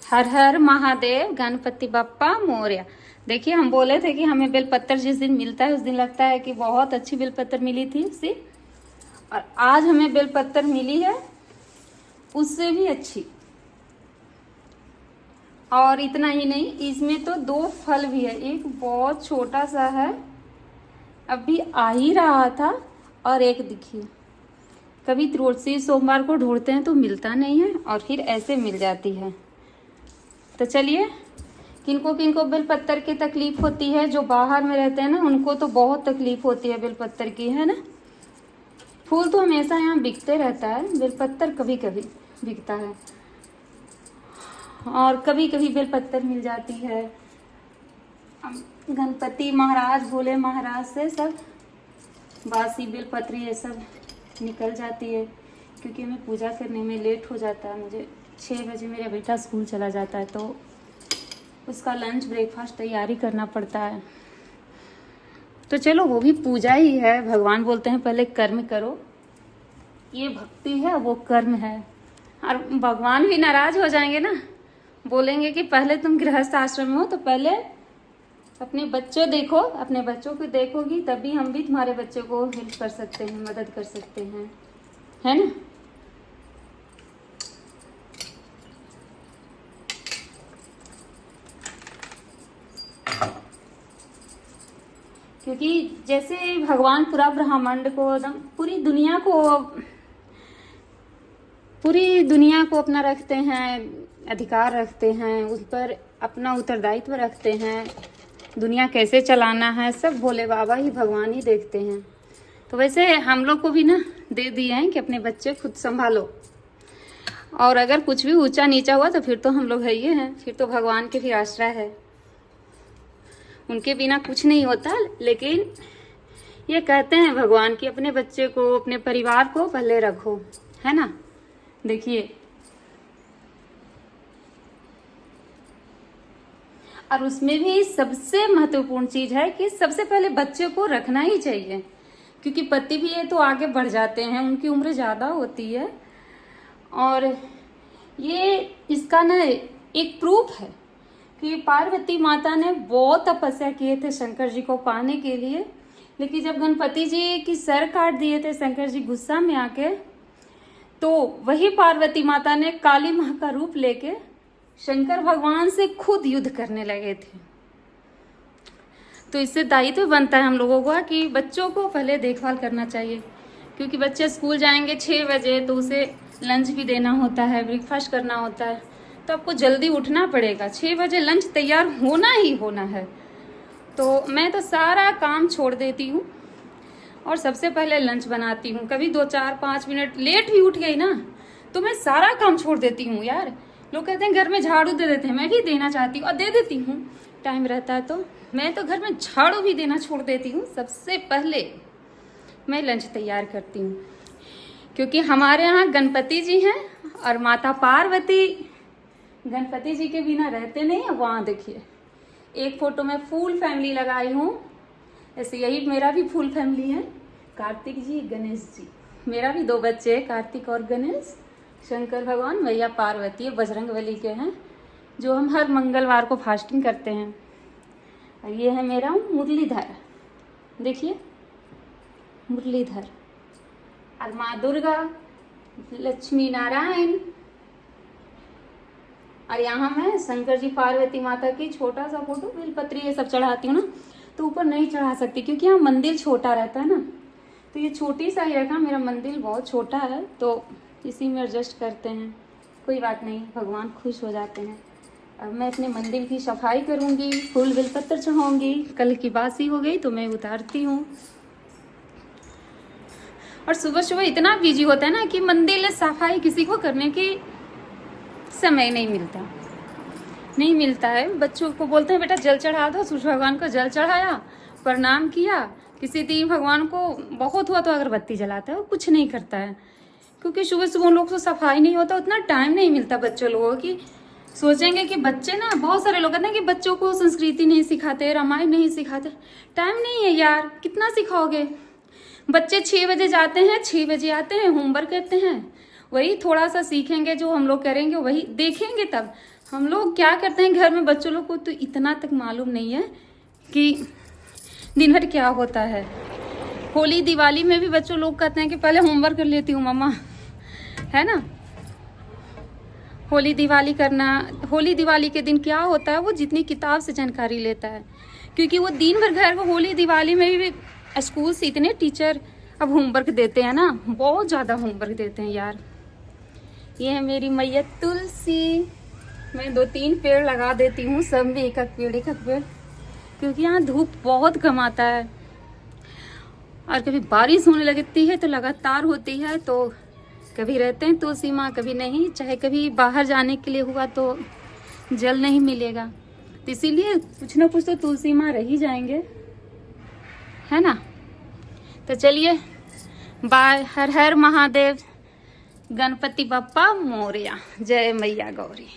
हर हर महादेव, गणपति बप्पा मोरया। देखिए, हम बोले थे कि हमें बेलपत्र जिस दिन मिलता है उस दिन लगता है कि बहुत अच्छी बेलपत्र मिली थी उससे, और आज हमें बेलपत्र मिली है उससे भी अच्छी। और इतना ही नहीं, इसमें तो 2 फल भी है। एक बहुत छोटा सा है, अभी आ ही रहा था, और एक देखिए, कभी तुलसी सोमवार को ढूंढते हैं तो मिलता नहीं है, और फिर ऐसे मिल जाती है। तो चलिए, किनको किनको बेलपत्र की तकलीफ होती है, जो बाहर में रहते हैं ना उनको तो बहुत तकलीफ होती है बेलपत्र की, है ना। फूल तो हमेशा यहाँ बिकते रहता है, बेलपत्र कभी कभी बिकता है, और कभी कभी बेलपत्र मिल जाती है। गणपति महाराज, भोले महाराज से सब बासी बेलपत्र ये सब निकल जाती है, क्योंकि हमें पूजा करने में लेट हो जाता है। मुझे 6 बजे मेरा बेटा स्कूल चला जाता है, तो उसका लंच ब्रेकफास्ट तैयारी करना पड़ता है। तो चलो, वो भी पूजा ही है। भगवान बोलते हैं पहले कर्म करो, ये भक्ति है, वो कर्म है। और भगवान भी नाराज हो जाएंगे ना, बोलेंगे कि पहले तुम गृहस्थ आश्रम में हो तो पहले अपने बच्चे देखो, अपने बच्चों को देखोगी तभी हम भी तुम्हारे बच्चे को हेल्प कर सकते हैं, मदद कर सकते हैं, है ना। क्योंकि जैसे भगवान पूरा ब्रह्मांड को, एकदम पूरी दुनिया को अपना रखते हैं, अधिकार रखते हैं, उस पर अपना उत्तरदायित्व रखते हैं, दुनिया कैसे चलाना है सब भोले बाबा ही, भगवान ही देखते हैं। तो वैसे हम लोग को भी ना दे दिए हैं कि अपने बच्चे खुद संभालो, और अगर कुछ भी ऊंचा नीचा हुआ तो फिर तो हम लोग है ही हैं, फिर तो भगवान के भी आश्रय है, उनके बिना कुछ नहीं होता। लेकिन ये कहते हैं भगवान कि अपने बच्चे को, अपने परिवार को पहले रखो, है ना। देखिए, और उसमें भी सबसे महत्वपूर्ण चीज है कि सबसे पहले बच्चे को रखना ही चाहिए, क्योंकि पति भी ये तो आगे बढ़ जाते हैं, उनकी उम्र ज्यादा होती है, और ये इसका ना एक प्रूफ है कि पार्वती माता ने बहुत तपस्या किए थे शंकर जी को पाने के लिए। लेकिन जब गणपति जी की सर काट दिए थे शंकर जी गुस्सा में आके, तो वही पार्वती माता ने काली माँ का रूप लेके शंकर भगवान से खुद युद्ध करने लगे थे। तो इससे दायित्व बनता है हम लोगों का कि बच्चों को पहले देखभाल करना चाहिए, क्योंकि बच्चे स्कूल जाएंगे 6 बजे, तो उसे लंच भी देना होता है, ब्रेकफास्ट करना होता है, तो आपको जल्दी उठना पड़ेगा। 6 बजे लंच तैयार होना ही होना है। तो मैं तो सारा काम छोड़ देती हूँ और सबसे पहले लंच बनाती हूँ। कभी 2, 4, 5 मिनट लेट भी उठ गई ना तो मैं सारा काम छोड़ देती हूँ। यार, लोग कहते हैं घर में झाड़ू दे देते हैं, मैं भी देना चाहती हूँ और दे देती हूँ, टाइम रहता है तो मैं तो घर में झाड़ू भी देना छोड़ देती हूँ। सबसे पहले मैं लंच तैयार करती हूँ, क्योंकि हमारे यहाँ गणपति जी हैं और माता पार्वती गणपति जी के बिना रहते नहीं है। वहाँ देखिए, एक फोटो में फुल फैमिली लगाई हूँ, ऐसे यही मेरा भी फुल फैमिली है। कार्तिक जी, गणेश जी, मेरा भी 2 बच्चे हैं, कार्तिक और गणेश, शंकर भगवान, मैया पार्वती, बजरंगबली के हैं, जो हम हर मंगलवार को फास्टिंग करते हैं। और ये है मेरा मुरलीधर, देखिए मुरलीधर, और माँ दुर्गा, लक्ष्मी नारायण, और यहाँ मैं शंकर जी, पार्वती माता की छोटा सा फोटो, बेलपत्री ये सब चढ़ाती हूँ ना, तो ऊपर नहीं चढ़ा सकती क्योंकि यहाँ मंदिर छोटा रहता है ना, तो ये छोटी सा ही रखा। मेरा मंदिर बहुत छोटा है तो इसी में एडजस्ट करते हैं, कोई बात नहीं, भगवान खुश हो जाते हैं। अब मैं अपने मंदिर की सफाई करूँगी, फूल बेलपत्र चढ़ाऊँगी। कल की बासी हो गई तो मैं उतारती हूँ। और सुबह सुबह इतना बिजी होता है ना कि मंदिर में सफाई किसी को करने की समय नहीं मिलता है। बच्चों को बोलते हैं बेटा जल चढ़ा दो, सूर्य भगवान को जल चढ़ाया, प्रणाम किया, किसी दिन भगवान को बहुत हुआ तो अगरबत्ती जलाता है, वो कुछ नहीं करता है, क्योंकि सुबह सुबह उन लोग को सफाई नहीं होता, उतना टाइम नहीं मिलता बच्चों लोगों की। सोचेंगे कि बच्चे ना, बहुत सारे लोग कहते हैं कि बच्चों को संस्कृति नहीं सिखाते, रामायण नहीं सिखाते। टाइम नहीं है यार, कितना सिखाओगे। बच्चे 6 बजे जाते हैं, 6 बजे आते हैं, होमवर्क करते हैं, वही थोड़ा सा सीखेंगे जो हम लोग करेंगे, वही देखेंगे तब। हम लोग क्या करते हैं घर में, बच्चों लोग को तो इतना तक मालूम नहीं है कि दिन भर क्या होता है। होली दिवाली में भी बच्चों लोग कहते हैं कि पहले होमवर्क कर लेती हूँ मम्मा, है ना। होली दिवाली के दिन क्या होता है, वो जितनी किताब से जानकारी लेता है, क्योंकि वो दिन भर घर में होली दिवाली में भी स्कूल से इतने टीचर अब होमवर्क देते हैं ना, बहुत ज़्यादा होमवर्क देते हैं यार। ये है मेरी मैया तुलसी, मैं 2-3 पेड़ लगा देती हूँ, सब में एक एक पेड़, क्योंकि यहाँ धूप बहुत कम आता है। और कभी बारिश होने लगती है तो लगातार होती है, तो कभी रहते हैं तुलसी माँ, कभी नहीं। चाहे कभी बाहर जाने के लिए हुआ तो जल नहीं मिलेगा, तो इसीलिए कुछ ना कुछ तो तुलसी माँ रह ही जाएंगे, है ना। तो चलिए बाय, हर हर महादेव, गणपति बप्पा मोरया, जय मैया गौरी।